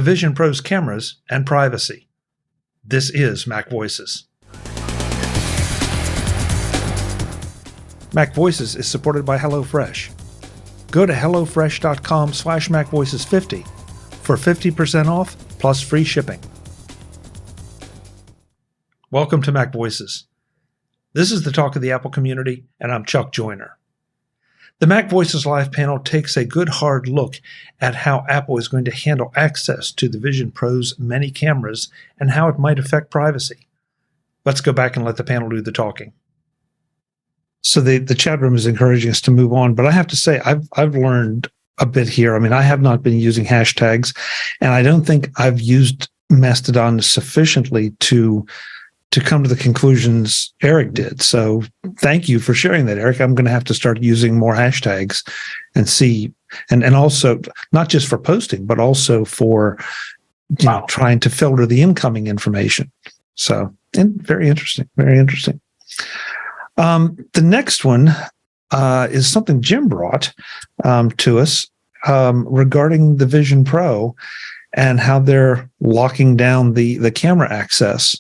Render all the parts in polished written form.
Vision Pro's cameras and privacy. This is MacVoices. MacVoices is supported by HelloFresh. Go to hellofresh.com/MacVoices50 for 50% off plus free shipping. Welcome to MacVoices. This is the talk of the Apple community, and I'm Chuck Joyner. The MacVoices Live panel takes a good hard look at how Apple is going to handle access to the Vision Pro's many cameras and how it might affect privacy. Let's go back and let the panel do the talking. So the chat room is encouraging us to move on, but I have to say I've learned a bit here. I mean, I have not been using hashtags, and I don't think I've used Mastodon sufficiently to come to the conclusions Eric did. So thank you for sharing that, Eric. I'm going to have to start using more hashtags and see, and also not just for posting, but also for trying to filter the incoming information. So, and very interesting, very interesting. The next one is something Jim brought to us regarding the Vision Pro and how they're locking down the camera access.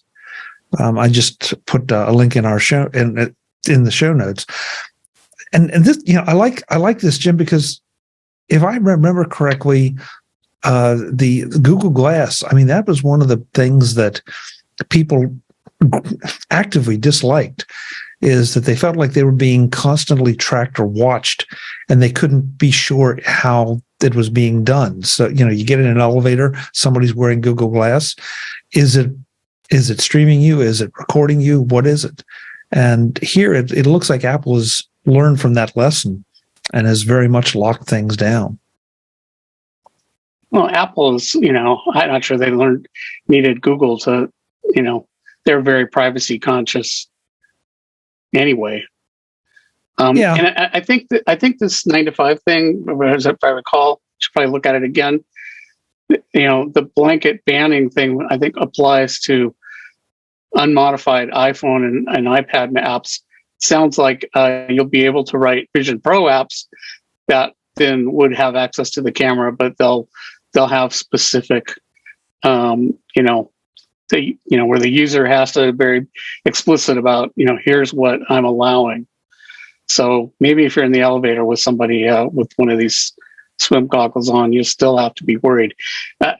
I just put a link in our show in the show notes, and this, I like this, Jim, because if I remember correctly, the Google Glass, I mean, that was one of the things that people actively disliked, is that they felt like they were being constantly tracked or watched, and they couldn't be sure how it was being done. So, you get in an elevator, somebody's wearing Google Glass. Is it streaming you? Is it recording you? What is it? And here it looks like Apple has learned from that lesson and has very much locked things down. Well, Apple is, I'm not sure they needed Google to, they're very privacy conscious anyway. Yeah. And I think this 9 to 5 thing, if I recall, should probably look at it again. The blanket banning thing, I think, applies to unmodified iPhone and iPad apps. Sounds like you'll be able to write Vision Pro apps that then would have access to the camera, but they'll have specific, where the user has to be very explicit about, here's what I'm allowing. So maybe if you're in the elevator with somebody with one of these swim goggles on, you still have to be worried. A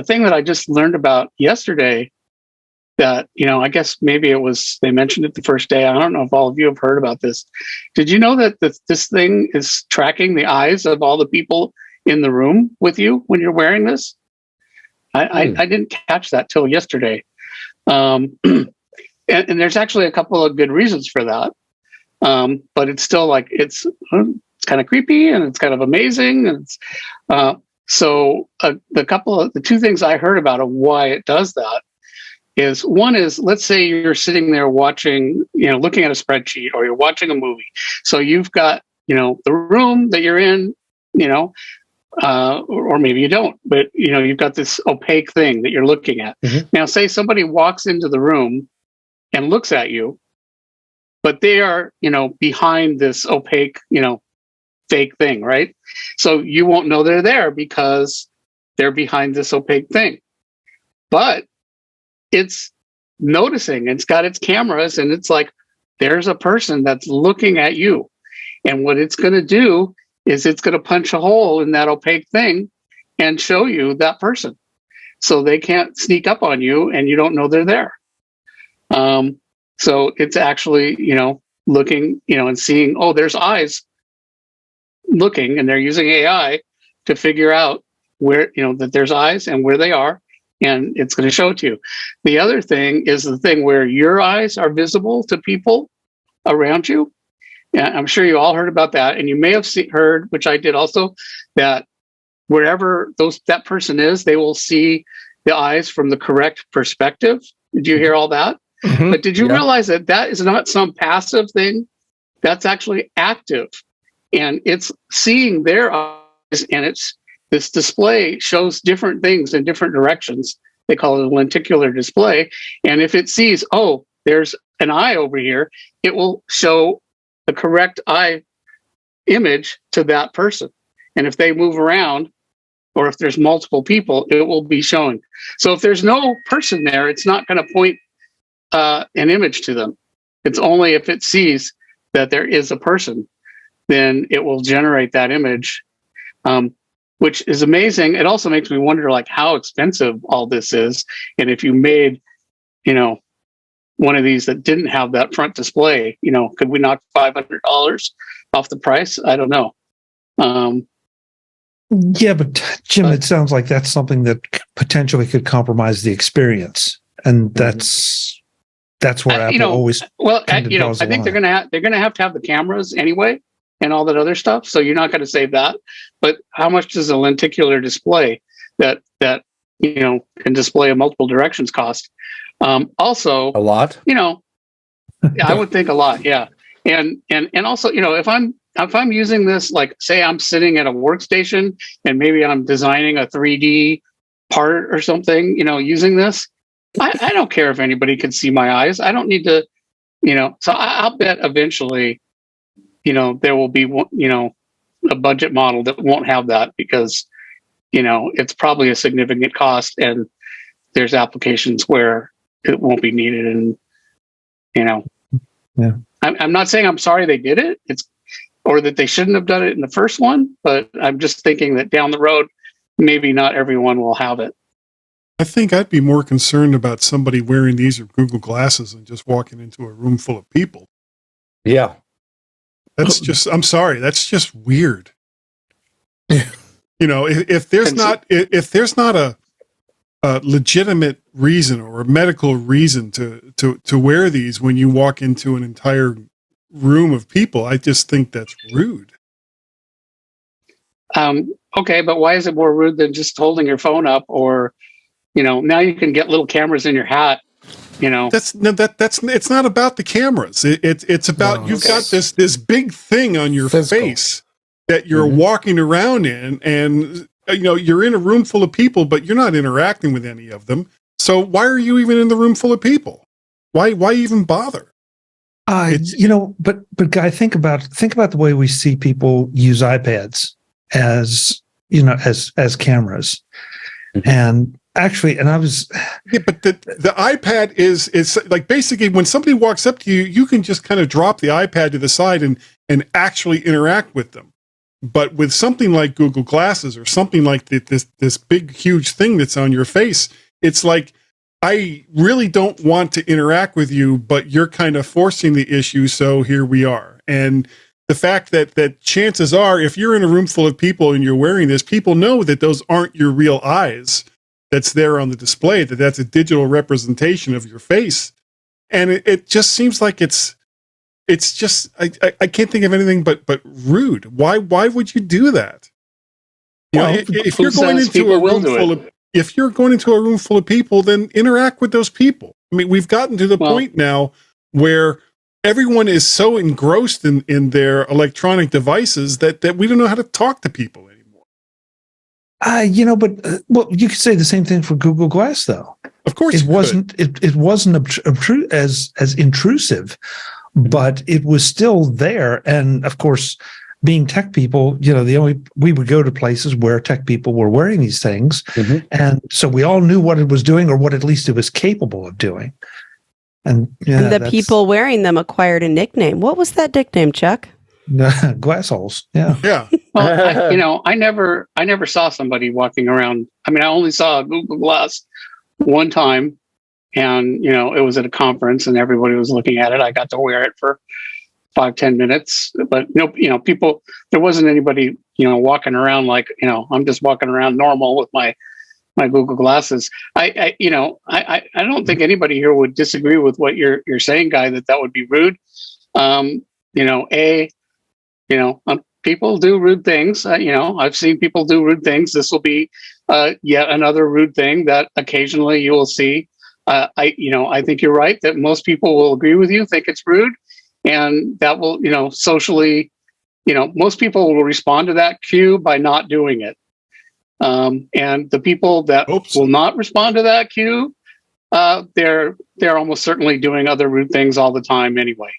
thing that I just learned about yesterday that, I guess maybe they mentioned it the first day. I don't know if all of you have heard about this. Did you know that this thing is tracking the eyes of all the people in the room with you when you're wearing this? I didn't catch that till yesterday. And there's actually a couple of good reasons for that. But it's still it's kind of creepy and it's kind of amazing. And it's, the two things I heard about why it does that is, one is, let's say you're sitting there watching, looking at a spreadsheet, or you're watching a movie. So you've got, the room that you're in, or maybe you don't, but, you've got this opaque thing that you're looking at. Mm-hmm. Now, say somebody walks into the room and looks at you, but they are, behind this opaque, fake thing, right? So you won't know they're there because they're behind this opaque thing. But it's noticing, it's got its cameras, and it's like, there's a person that's looking at you. And what it's going to do is it's going to punch a hole in that opaque thing and show you that person. So they can't sneak up on you and you don't know they're there. So it's actually, looking, and seeing, oh, there's eyes looking, and they're using AI to figure out where, that there's eyes and where they are, and it's going to show it to you. The other thing is the thing where your eyes are visible to people around you. Yeah, I'm sure you all heard about that, and you may have heard, which I did also, that wherever that person is, they will see the eyes from the correct perspective. Did you hear all that? Mm-hmm. But did you realize that is not some passive thing? That's actually active. And it's seeing their eyes, and this display shows different things in different directions. They call it a lenticular display. And if it sees, oh, there's an eye over here, it will show the correct eye image to that person. And if they move around, or if there's multiple people, it will be showing. So if there's no person there, it's not going to point an image to them. It's only if it sees that there is a person, then it will generate that image, which is amazing. It also makes me wonder, like, how expensive all this is, and if you made, one of these that didn't have that front display, could we knock $500 off the price? I don't know. Yeah, but Jim, it sounds like that's something that potentially could compromise the experience, and that's where Apple always. Well, I think they're gonna have to have the cameras anyway, and all that other stuff. So you're not going to save that. But how much does a lenticular display that can display in multiple directions cost? Also, a lot. I would think a lot. Yeah, and also, if I'm using this, like, say I'm sitting at a workstation and maybe I'm designing a 3D part or something, using this, I don't care if anybody can see my eyes. I don't need to, so I'll bet eventually, there will be, a budget model that won't have that, because, it's probably a significant cost, and there's applications where it won't be needed. And, yeah. I'm not saying I'm sorry they did it. Or that they shouldn't have done it in the first one, but I'm just thinking that down the road, maybe not everyone will have it. I think I'd be more concerned about somebody wearing these or Google Glasses and just walking into a room full of people. Yeah. That's just, I'm sorry, that's just weird. If there's not a legitimate reason or a medical reason to wear these when you walk into an entire room of people, I just think that's rude. Okay, but why is it more rude than just holding your phone up? Or, now you can get little cameras in your hat. It's not about the cameras. It's about you've got this big thing on your face that you're walking around in, and you're in a room full of people, but you're not interacting with any of them. So why are you even in the room full of people? Why even bother? But Guy, think about the way we see people use iPads as cameras. And actually, but the iPad is like, basically when somebody walks up to you, you can just kind of drop the iPad to the side and actually interact with them. But with something like Google Glasses or something like this big, huge thing that's on your face, it's like, I really don't want to interact with you, but you're kind of forcing the issue, so here we are. And the fact that chances are, if you're in a room full of people and you're wearing this, people know that those aren't your real eyes that's there on the display, that's a digital representation of your face. And it just seems like it's just, I can't think of anything but rude. Why would you do that? If you're going into a room full of if you're going into a room full of people, then interact with those people. I mean, we've gotten to the point now where everyone is so engrossed in their electronic devices that we don't know how to talk to people anymore. But you could say the same thing for Google Glass, though. Of course, it wasn't as intrusive, but it was still there. And of course, being tech people, we would go to places where tech people were wearing these things. Mm-hmm. And so we all knew what it was doing, or what at least it was capable of doing. And the people wearing them acquired a nickname. What was that nickname, Chuck? Glass holes. Yeah. Yeah. Well, I never saw somebody walking around. I mean, I only saw a Google Glass one time, and, it was at a conference and everybody was looking at it. I got to wear it for 5-10 minutes, but people, there wasn't anybody, walking around like, I'm just walking around normal with my Google Glasses. I don't think anybody here would disagree with what you're saying, Guy, that would be rude. People do rude things. I've seen people do rude things. This will be yet another rude thing that occasionally you will see. I think you're right that most people will agree with you, think it's rude. And that will, socially, most people will respond to that cue by not doing it. And the people that will not respond to that cue, they're almost certainly doing other rude things all the time anyway.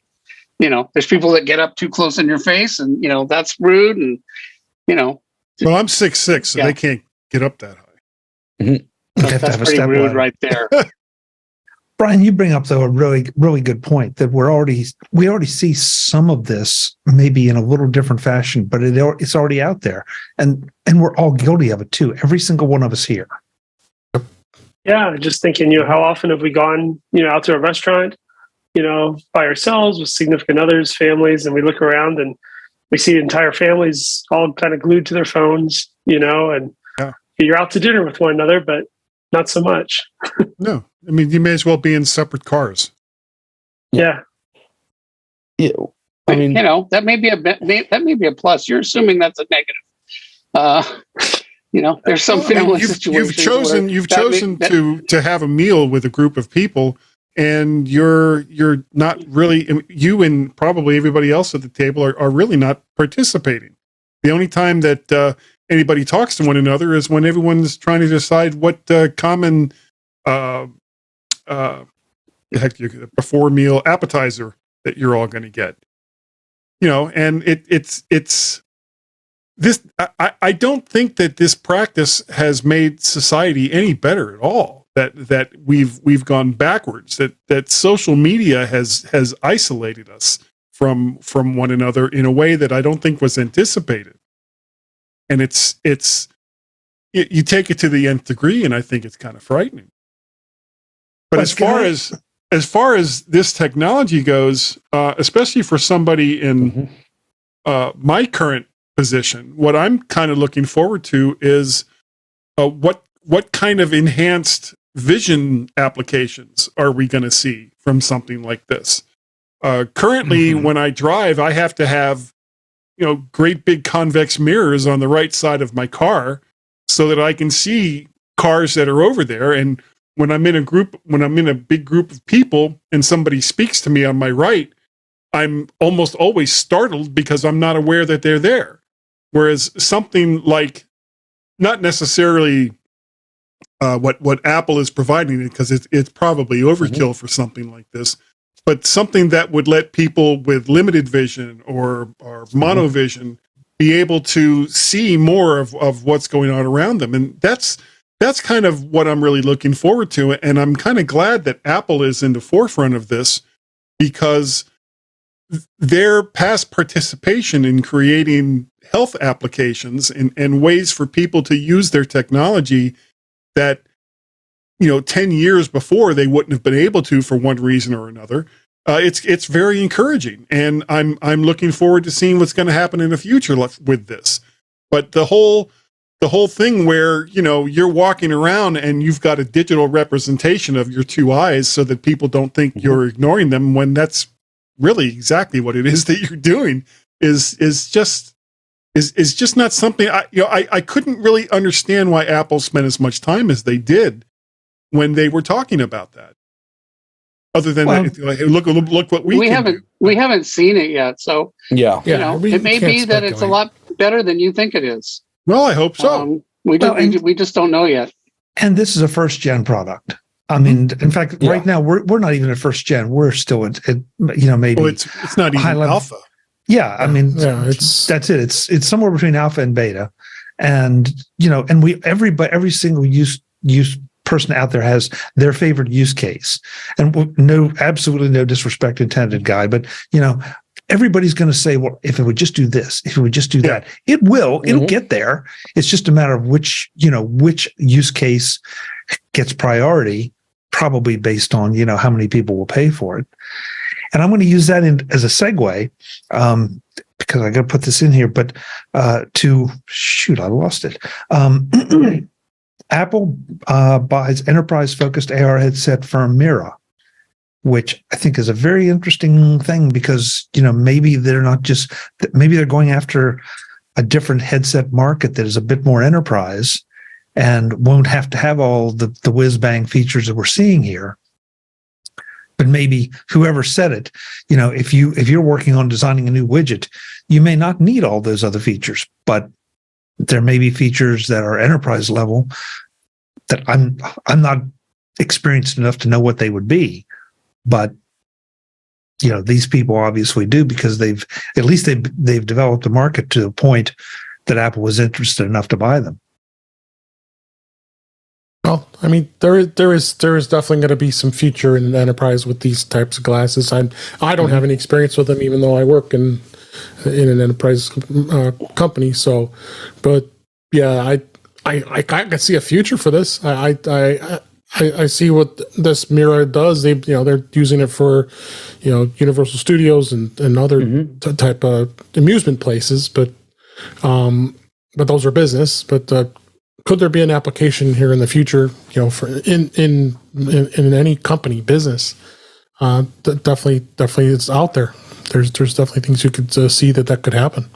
There's people that get up too close in your face, and, that's rude. And, well, I'm 6'6", so they can't get up that high. You have to That's have a pretty step rude ladder. right there. Brian, you bring up though a really, really good point that we already see some of this maybe in a little different fashion, but it's already out there, and we're all guilty of it too. Every single one of us here. Yeah, just thinking, how often have we gone, out to a restaurant, by ourselves with significant others, families, and we look around and we see entire families all kind of glued to their phones, and you're out to dinner with one another, but not so much. No, I mean, you may as well be in separate cars. Yeah. Yeah. I mean, that may be a plus. You're assuming that's a negative. There's some family situations. You've chosen to have a meal with a group of people, and you're not really, you and probably everybody else at the table are really not participating. The only time that anybody talks to one another is when everyone's trying to decide what common before meal appetizer that you're all going to get. And it's this. I don't think that this practice has made society any better at all. That we've gone backwards. That social media has isolated us from one another in a way that I don't think was anticipated. And you take it to the nth degree, and I think it's kind of frightening. But as far as this technology goes, especially for somebody in my current position, what I'm kind of looking forward to is what kind of enhanced vision applications are we going to see from something like this? Currently, when I drive, I have to have great big convex mirrors on the right side of my car so that I can see cars that are over there. And when I'm in a big group of people and somebody speaks to me on my right, I'm almost always startled because I'm not aware that they're there. Whereas something like, not necessarily what Apple is providing, because it's probably overkill for something like this, but something that would let people with limited vision or monovision be able to see more of what's going on around them. And that's kind of what I'm really looking forward to. And I'm kind of glad that Apple is in the forefront of this, because their past participation in creating health applications and ways for people to use their technology that 10 years before they wouldn't have been able to for one reason or another. It's very encouraging, and I'm looking forward to seeing what's going to happen in the future with this. But the whole thing where you're walking around and you've got a digital representation of your two eyes so that people don't think you're ignoring them, when that's really exactly what it is that you're doing, is just not something I couldn't really understand why Apple spent as much time as they did when they were talking about that. Other than look what we haven't seen it yet, so it may be that it's a lot better than you think it is. Well, I hope so. We just don't know yet. And this is a first gen product. I mean, in fact, right now we're not even at first gen. We're still at maybe. Well, it's not even alpha. Yeah, I mean, that's it. It's somewhere between alpha and beta, and and every single use person out there has their favorite use case, and absolutely no disrespect intended, Guy, but everybody's going to say, well, if it would just do this, if it would just do that, it'll get there. It's just a matter of which use case gets priority, probably based on how many people will pay for it. And I'm going to use that as a segue, because I got to put this in here, but I lost it. Apple buys enterprise-focused AR headset firm Mira, which I think is a very interesting thing, because maybe they're going after a different headset market that is a bit more enterprise and won't have to have all the whiz-bang features that we're seeing here. But maybe whoever said it, if you're working on designing a new widget, you may not need all those other features, but there may be features that are enterprise level that I'm not experienced enough to know what they would be. But these people obviously do, because they've developed a market to the point that Apple was interested enough to buy them. Well, I mean, there is definitely going to be some future in an enterprise with these types of glasses. I don't have any experience with them, even though I work in an enterprise company. So, but yeah, I can see a future for this. I see what this mirror does. They're using it for, Universal Studios and other type of amusement places, but those are business. But could there be an application here in the future, for in any company business? Definitely it's out there. There's definitely things you could see that could happen.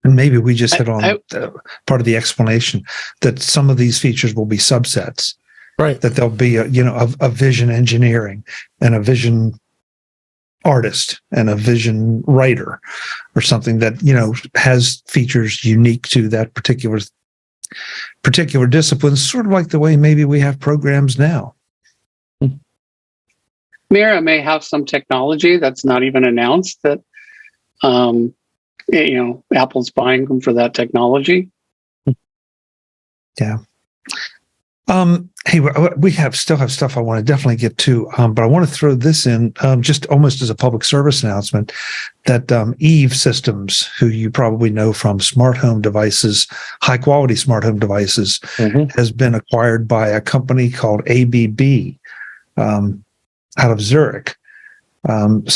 And maybe we just hit on part of the explanation that some of these features will be subsets, right? That there'll be a vision engineering and a vision artist and a vision writer or something that, has features unique to that particular discipline, sort of like the way maybe we have programs now. Mira may have some technology that's not even announced that, Apple's buying them for that technology. Yeah. Hey, we still have stuff I want to definitely get to, but I want to throw this in just almost as a public service announcement that Eve Systems, who you probably know from smart home devices, high quality smart home devices, has been acquired by a company called ABB out of Zurich. And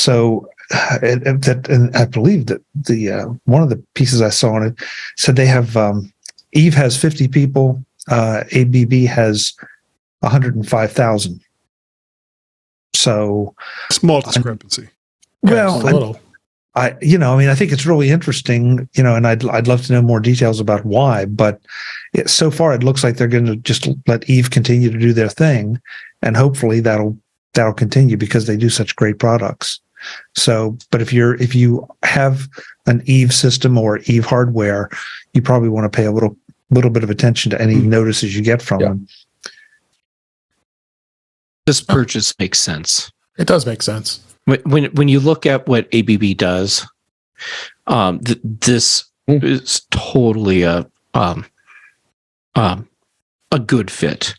I believe that the one of the pieces I saw on it said they have Eve has 50 people. ABB has 105,000. So small discrepancy. Well, I think it's really interesting, and I'd love to know more details about why, but so far it looks like they're going to just let Eve continue to do their thing, and hopefully that'll continue because they do such great products. So, but if you have an Eve system or Eve hardware, you probably want to pay a little bit of attention to any notices you get from them. This purchase makes sense. It does make sense. When you look at what ABB does, this is totally a good fit.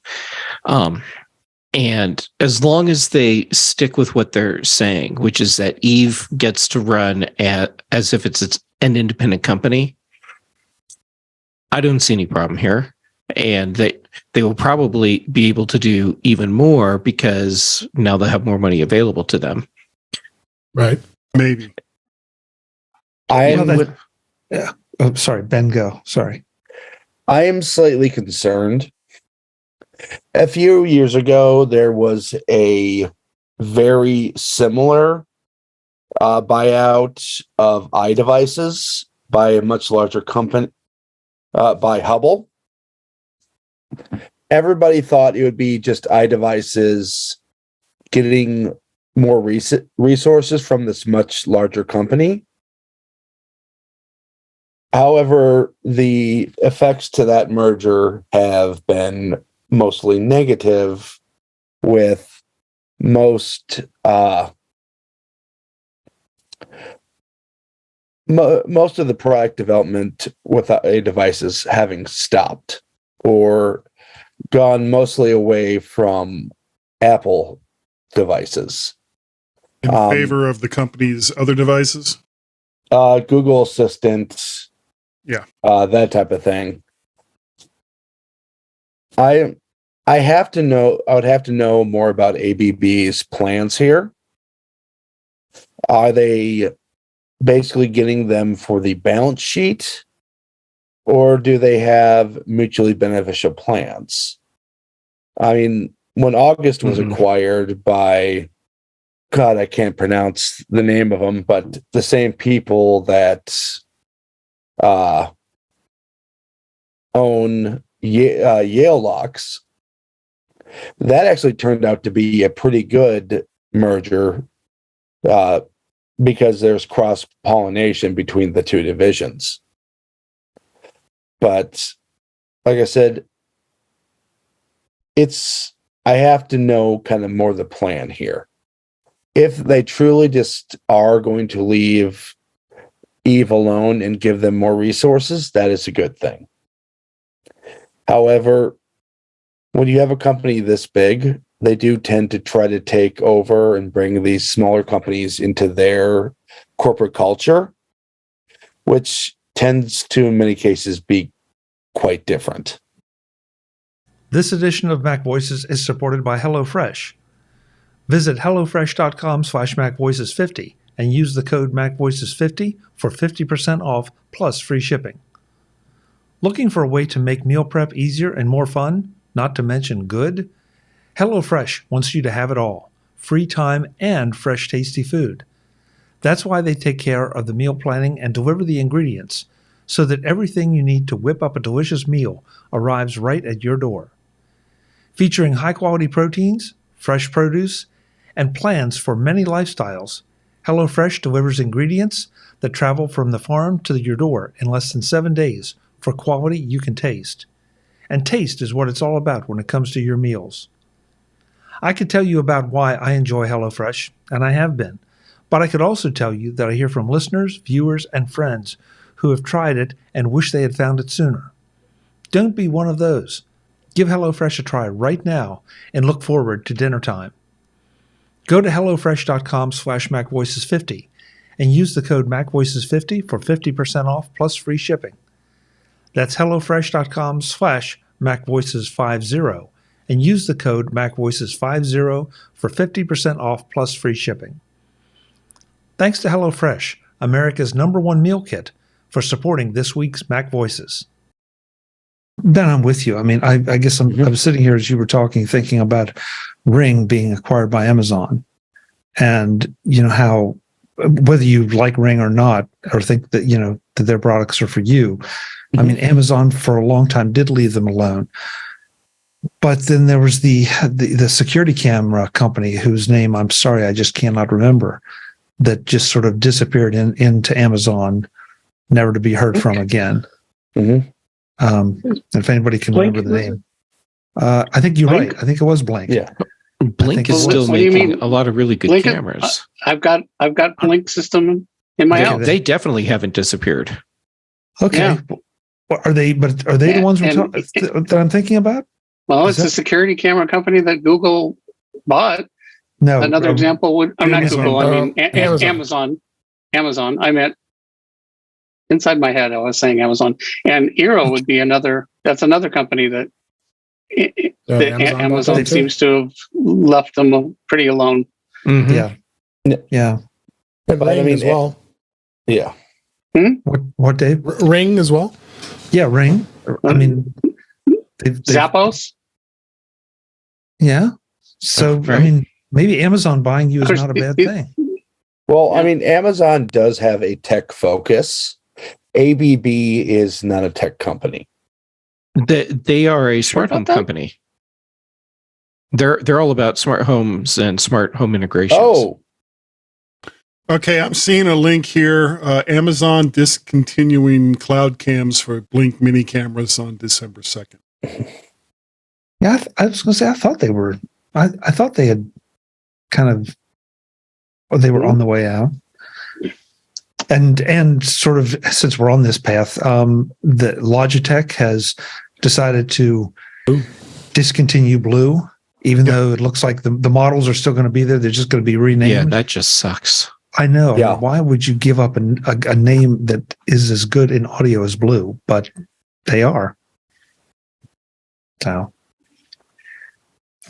And as long as they stick with what they're saying, which is that Eve gets to run as if it's an independent company, I don't see any problem here. And they will probably be able to do even more because now they'll have more money available to them. Right. Maybe. Oh, sorry, Ben, go. Sorry. I am slightly concerned. A few years ago, there was a very similar buyout of iDevices by a much larger company, by Hubble. Everybody thought it would be just iDevices getting more resources from this much larger company. However, the effects to that merger have been mostly negative, with most of the product development with iDevices having stopped or gone mostly away from Apple devices in favor of the company's other devices, Google Assistant, that type of thing. I would have to know more about ABB's plans here. Are they basically getting them for the balance sheet, or do they have mutually beneficial plans? I mean, when August was acquired by, God, I can't pronounce the name of them, but the same people that own Yale Locks, that actually turned out to be a pretty good merger because there's cross-pollination between the two divisions. But like I said, I have to know kind of more the plan here. If they truly just are going to leave Eve alone and give them more resources, that is a good thing. However, when you have a company this big, they do tend to try to take over and bring these smaller companies into their corporate culture, which tends to, in many cases, be quite different. This edition of Mac Voices is supported by HelloFresh. Visit hellofresh.com/MacVoices50 and use the code MacVoices50 for 50% off plus free shipping. Looking for a way to make meal prep easier and more fun, not to mention good? HelloFresh wants you to have it all: free time and fresh, tasty food. That's why they take care of the meal planning and deliver the ingredients so that everything you need to whip up a delicious meal arrives right at your door. Featuring high-quality proteins, fresh produce, and plans for many lifestyles, HelloFresh delivers ingredients that travel from the farm to your door in less than 7 days for quality you can taste. And taste is what it's all about when it comes to your meals. I could tell you about why I enjoy HelloFresh, and I have been, but I could also tell you that I hear from listeners, viewers, and friends who have tried it and wish they had found it sooner. Don't be one of those. Give HelloFresh a try right now and look forward to dinner time. Go to hellofresh.com/MacVoices50 and use the code MacVoices50 for 50% off plus free shipping. That's hellofresh.com/MacVoices50 and use the code MacVoices50 for 50% off plus free shipping. Thanks to HelloFresh, America's #1 meal kit, for supporting this week's Mac Voices. Ben, I'm with you. I mean, I guess I was sitting here as you were talking, thinking about Ring being acquired by Amazon, and how, whether you like Ring or not, or think that that their products are for you. I mean, Amazon for a long time did leave them alone, but then there was the security camera company whose name I'm sorry I just cannot remember, that just sort of disappeared into Amazon, never to be heard from again. Mm-hmm. If anybody can remember the name, I think you're Blink? right. I think it was Blink. Yeah, Blink is still making a lot of really good Blink, cameras. I've got Blink system in my house. They definitely haven't disappeared. Okay. Yeah. Are they? But are they the ones that I'm thinking about? Well, it's a security camera company that Google bought. No. Another example would not Amazon. Google. I mean Amazon. Amazon. I meant inside my head. I was saying Amazon, and Eero would be another. That's another company that Amazon seems to have left them pretty alone. Mm-hmm. Yeah. And But I Ring mean, as well. yeah. What, Dave? Ring as well. Yeah, Ring. I mean, they've Zappos. Yeah. So Right. I mean, maybe Amazon buying you is not a bad thing. Well, I mean, Amazon does have a tech focus. ABB is not a tech company. They are a smart home about that? company. They're all about smart homes and smart home integrations. Oh, Okay, I'm seeing a link here. Amazon discontinuing cloud cams for Blink mini cameras on December 2nd. Yeah, I was going to say I thought they were. I thought they had kind of. Or they were on the way out. And sort of, since we're on this path, the Logitech has decided to discontinue Blue, even though it looks like the models are still going to be there. They're just going to be renamed. Yeah, that just sucks. I know. Yeah. Why would you give up a name that is as good in audio as Blue? But they are. So.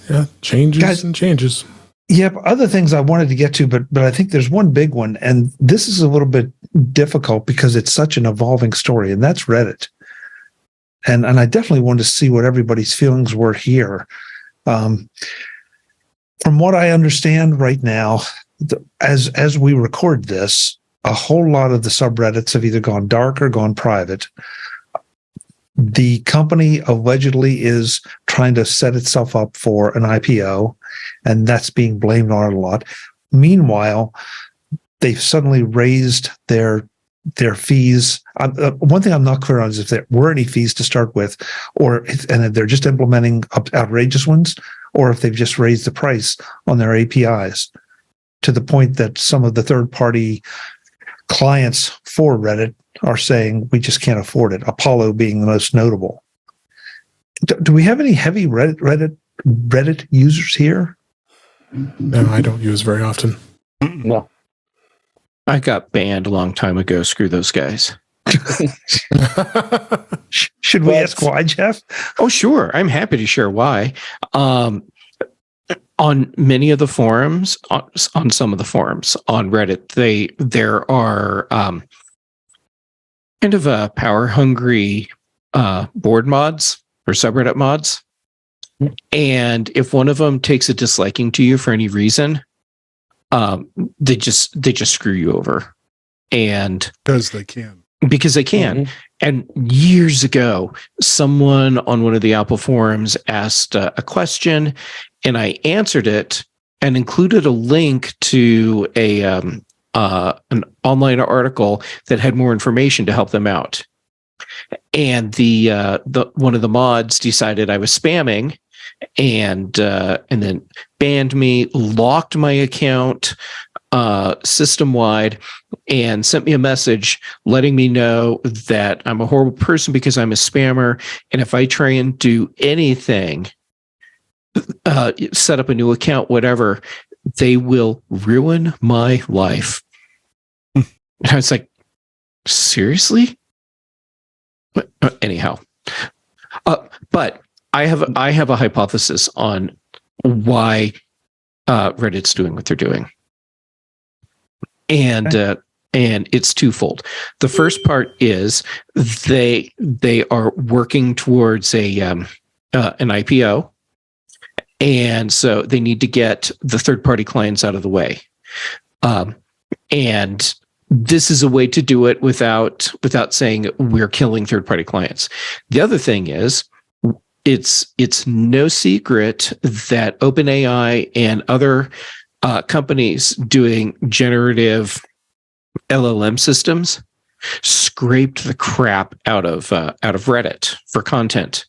Yeah, changes Guys, and changes. Yeah, other things I wanted to get to, but I think there's one big one, and this is a little bit difficult because it's such an evolving story, and that's Reddit. And I definitely wanted to see what everybody's feelings were here. From what I understand right now, as we record this, a whole lot of the subreddits have either gone dark or gone private. The company allegedly is trying to set itself up for an IPO, and that's being blamed on it a lot. Meanwhile, they've suddenly raised their fees. One thing I'm not clear on is if there were any fees to start with, and they're just implementing outrageous ones, or if they've just raised the price on their APIs to the point that some of the third-party clients for Reddit are saying we just can't afford it. Apollo being the most notable. Do we have any heavy Reddit users here? No, I don't use very often. No. I got banned a long time ago. Screw those guys. Should we ask why, Jeff? Oh, sure. I'm happy to share why. On many of the forums, on some of the forums on Reddit, there are kind of power hungry board mods or subreddit mods, and if one of them takes a disliking to you for any reason, they just screw you over, and Because they can. Mm-hmm. And years ago, someone on one of the Apple forums asked a question, and I answered it and included a link to an online article that had more information to help them out. And the one of the mods decided I was spamming, and then banned me, locked my account system wide, and sent me a message letting me know that I'm a horrible person because I'm a spammer, and if I try and do anything, set up a new account, whatever, they will ruin my life. And I was like, seriously? Anyhow, but I have a hypothesis on why Reddit's doing what they're doing, and it's twofold. The first part is they are working towards an IPO, and so they need to get the third party clients out of the way, and this is a way to do it without saying we're killing third party clients. The other thing is, it's no secret that OpenAI and other companies doing generative LLM systems scraped the crap out of Reddit for content,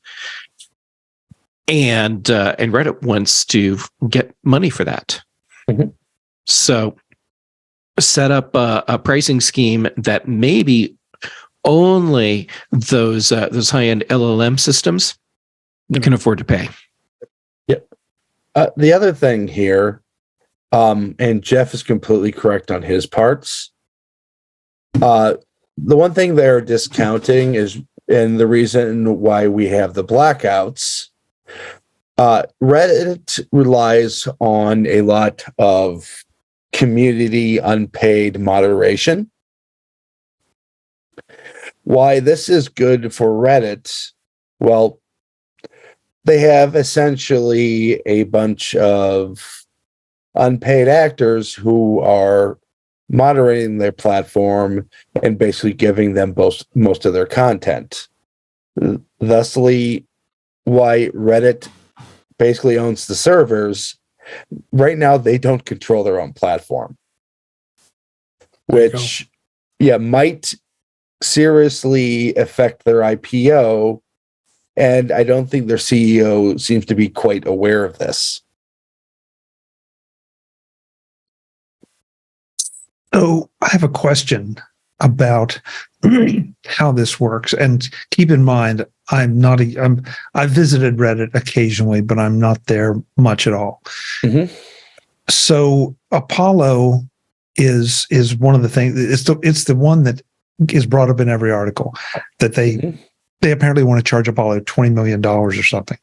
and Reddit wants to get money for that. Mm-hmm. So set up a pricing scheme that maybe only those high-end LLM systems can afford to pay. Yep. The other thing here, and Jeff is completely correct on his parts. The one thing they're discounting is, and the reason why we have the blackouts, Reddit relies on a lot of community unpaid moderation. Why this is good for Reddit? Well, they have essentially a bunch of unpaid actors who are moderating their platform and basically giving them most of their content. Thusly, why Reddit basically owns the servers. Right now, they don't control their own platform, which, might seriously affect their IPO. And I don't think their CEO seems to be quite aware of this. So I have a question about how this works. And keep in mind, I visited Reddit occasionally, but I'm not there much at all. Mm-hmm. So Apollo is one of the things. It's the one that is brought up in every article that they apparently want to charge Apollo $20 million or something.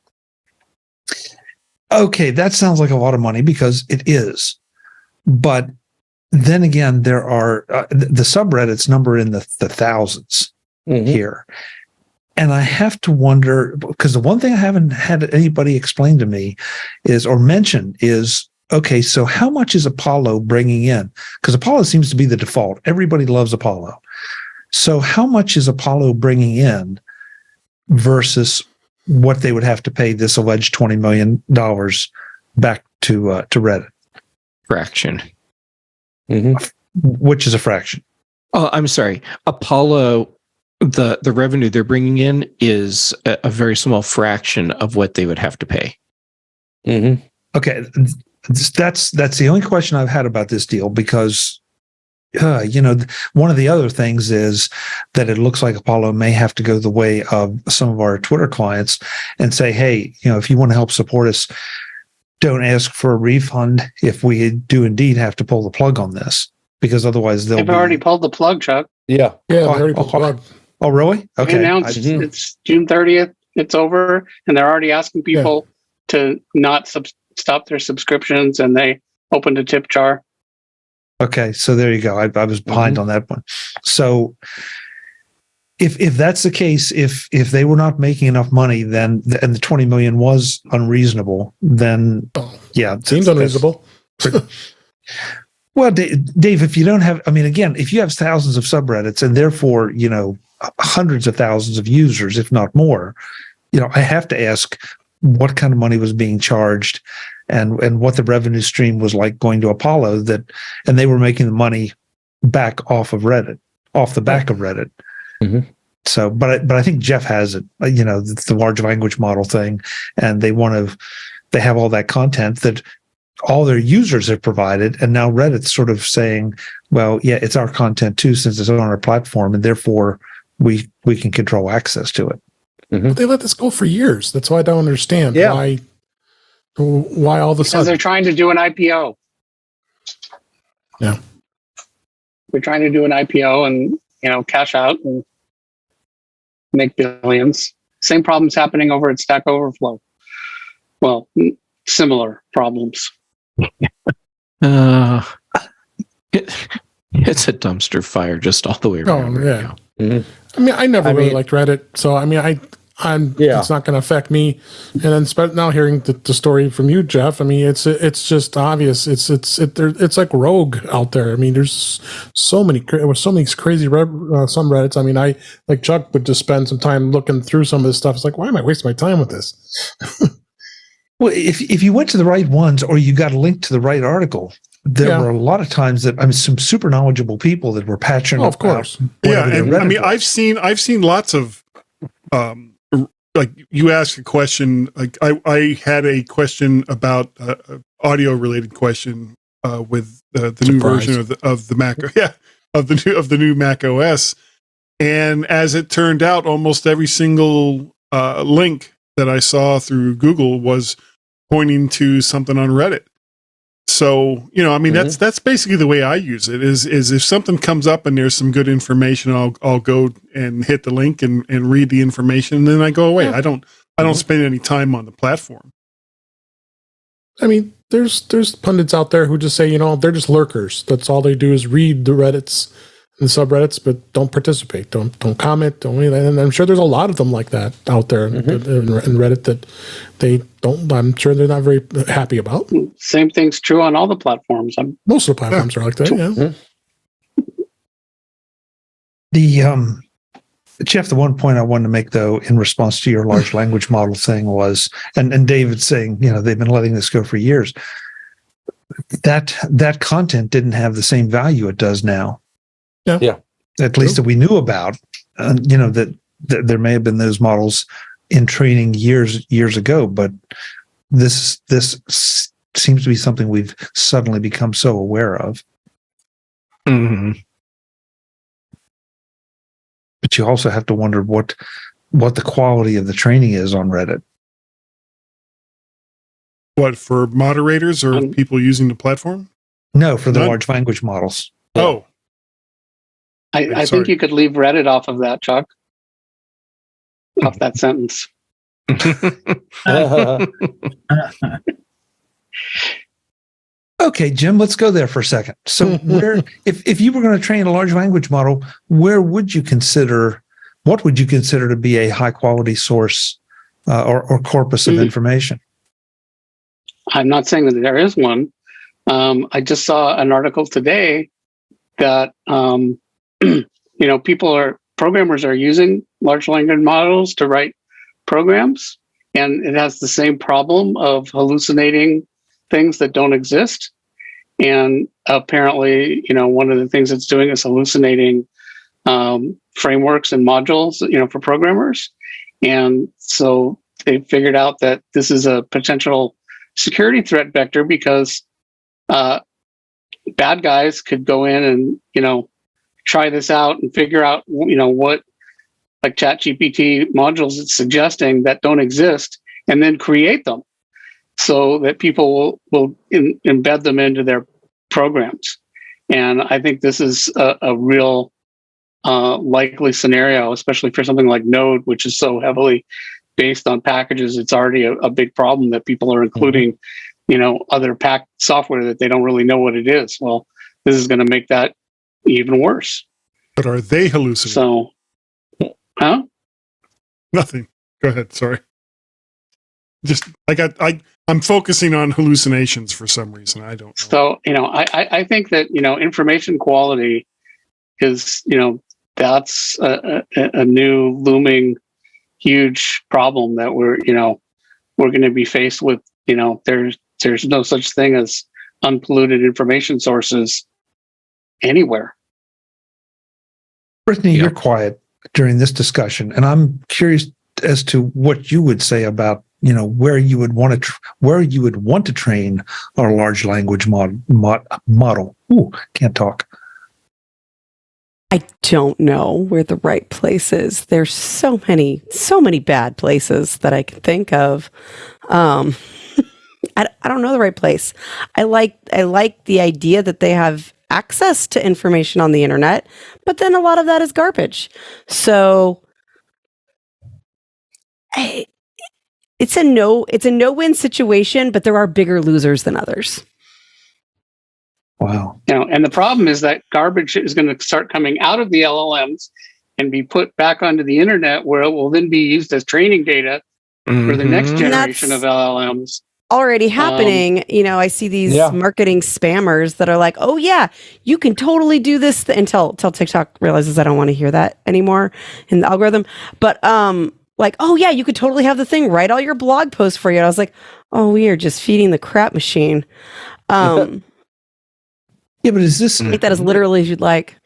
Okay, that sounds like a lot of money because it is, but then again, there are the subreddits number in the thousands here. And I have to wonder, because the one thing I haven't had anybody explain to me or mention is, okay, so how much is Apollo bringing in? Because Apollo seems to be the default. Everybody loves Apollo. So how much is Apollo bringing in versus what they would have to pay this alleged $20 million back to Reddit? Fraction. Which is a fraction. Oh, I'm sorry. Apollo, the revenue they're bringing in is a very small fraction of what they would have to pay. Okay, that's the only question I've had about this deal, because one of the other things is that it looks like Apollo may have to go the way of some of our Twitter clients and say, hey, if you want to help support us, don't ask for a refund if we do indeed have to pull the plug on this, because otherwise They've already pulled the plug, Chuck. Yeah. Yeah, they already pulled the plug. Oh, really? They Okay. announced it's June 30th. It's over, and they're already asking people to not stop their subscriptions, and they opened a tip jar. Okay, so there you go. I was behind on that one. So if that's the case, if they were not making enough money, then and the 20 million was unreasonable, then Seems unreasonable. Well, Dave, if you don't have, again, if you have thousands of subreddits and therefore, hundreds of thousands of users, if not more, I have to ask what kind of money was being charged and what the revenue stream was like going to Apollo, and they were making the money back off of Reddit, off the back of Reddit. Mm-hmm. So, but I think Jeff has it, the large language model thing, and they have all that content that all their users have provided, and now Reddit's sort of saying, well, yeah, it's our content too, since it's on our platform, and therefore we can control access to it. Mm-hmm. But they let this go for years. That's why I don't understand why all of a Because sudden they're trying to do an IPO. Yeah. We're trying to do an IPO and, cash out and make billions. Same problems happening over at Stack Overflow. Well, similar problems. It's a dumpster fire just all the way around. Oh, yeah. Mm-hmm. I never really liked Reddit, so it's not going to affect me. And then now hearing the story from you, Jeff, it's just obvious. It's like rogue out there. There's so many crazy subreddits. I like Chuck would just spend some time looking through some of this stuff. It's like, why am I wasting my time with this? Well, if you went to the right ones or you got a link to the right article, there were a lot of times that some super knowledgeable people that were patching. Of course, and I've seen lots of like you asked a question. Like I had a question about audio related question with the new version of the Mac, of the new Mac OS, and as it turned out, almost every single link that I saw through Google was pointing to something on Reddit. So, that's basically the way I use it is if something comes up and there's some good information, I'll go and hit the link and read the information, and then I go away. Yeah. I don't spend any time on the platform. There's pundits out there who just say, they're just lurkers. That's all they do is read the Reddits and subreddits, but don't participate, don't comment, don't anything. And I'm sure there's a lot of them like that out there in Reddit that they don't. I'm sure they're not very happy about. Same thing's true on all the platforms. Most of the platforms are like that. Yeah. The Jeff, the one point I wanted to make though, in response to your large language model thing was, and David saying, they've been letting this go for years. That content didn't have the same value it does now. Yeah. At least that we knew about, that there may have been those models in training years ago, but this seems to be something we've suddenly become so aware of. Mm-hmm. But you also have to wonder what the quality of the training is on Reddit. What, for moderators or people using the platform? No, for the large language models. Oh. I think you could leave Reddit off of that, Chuck. Off that sentence. Okay, Jim, let's go there for a second. So if you were going to train a large language model, what would you consider to be a high quality source or corpus of information? I'm not saying that there is one. I just saw an article today that programmers are using large language models to write programs, and it has the same problem of hallucinating things that don't exist. And apparently, one of the things it's doing is hallucinating frameworks and modules, for programmers. And so they figured out that this is a potential security threat vector because bad guys could go in and, try this out and figure out, what like ChatGPT modules it's suggesting that don't exist, and then create them so that people will embed them into their programs. And I think this is a real likely scenario, especially for something like Node, which is so heavily based on packages. It's already a big problem that people are including, other software that they don't really know what it is. Well, this is going to make that even worse. But are they hallucinating? So, huh? Nothing. Go ahead. Sorry. Just I'm focusing on hallucinations for some reason. I don't know. So, I think that, information quality is, that's a new looming huge problem that we're going to be faced with. There's no such thing as unpolluted information sources anywhere. Brittany, you're quiet during this discussion, and I'm curious as to what you would say about where you would want to train our large language model. Ooh, can't talk. I don't know where the right place is. There's so many bad places that I can think of. I don't know the right place. I like the idea that they have access to information on the internet, but then a lot of that is garbage. So it's a no-win situation, but there are bigger losers than others. Wow. And the problem is that garbage is going to start coming out of the LLMs and be put back onto the internet, where it will then be used as training data for the next generation of LLMs. Already happening. I see these marketing spammers that are like, oh yeah, you can totally do this until TikTok realizes I don't want to hear that anymore in the algorithm. But like, oh yeah, you could totally have the thing write all your blog posts for you. And I was like, oh, we are just feeding the crap machine. Yeah, but is this take that as literally as you'd like?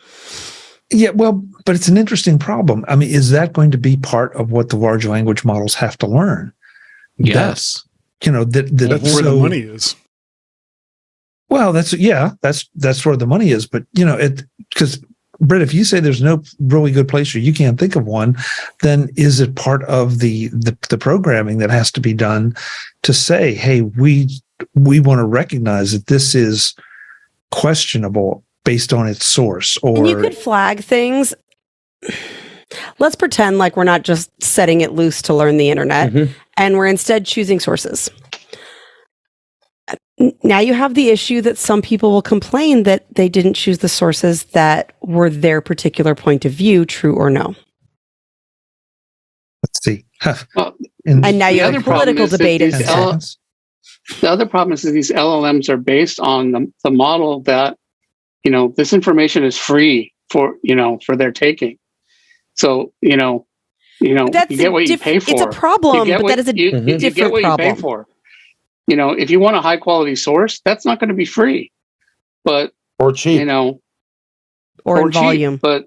Yeah, well, but it's an interesting problem. I mean, is that going to be part of what the large language models have to learn? Yes. That's where the money is. Well, that's where the money is. But because Britt, if you say there's no really good place or you can't think of one, then is it part of the programming that has to be done to say, hey, we want to recognize that this is questionable based on its source? Or and you could flag things. Let's pretend like we're not just setting it loose to learn the internet, and we're instead choosing sources. Now you have the issue that some people will complain that they didn't choose the sources that were their particular point of view, true or no. Let's see. Well, and now you have a political debate. The other problem is that these LLMs are based on the model that, this information is free for their taking. So, you get what you pay for. It's a problem, but that is a different problem. You get what you pay for. If you want a high quality source, that's not going to be free, or cheap, or in volume. Cheap, but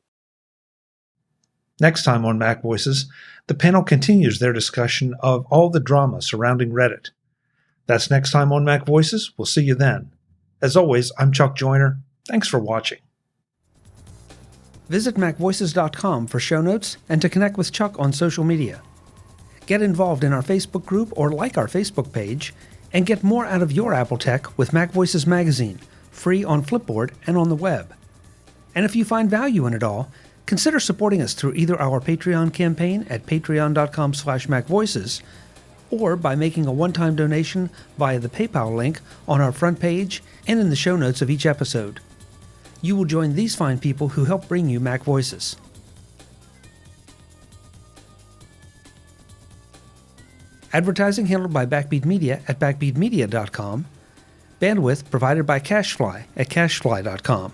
next time on Mac Voices, the panel continues their discussion of all the drama surrounding Reddit. That's next time on Mac Voices. We'll see you then. As always, I'm Chuck Joyner. Thanks for watching. Visit MacVoices.com for show notes and to connect with Chuck on social media. Get involved in our Facebook group or like our Facebook page, and get more out of your Apple tech with Mac Voices Magazine, free on Flipboard and on the web. And if you find value in it all, consider supporting us through either our Patreon campaign at patreon.com/MacVoices, or by making a one-time donation via the PayPal link on our front page and in the show notes of each episode. You will join these fine people who help bring you Mac Voices. Advertising handled by Backbeat Media at backbeatmedia.com. Bandwidth provided by CacheFly at cachefly.com.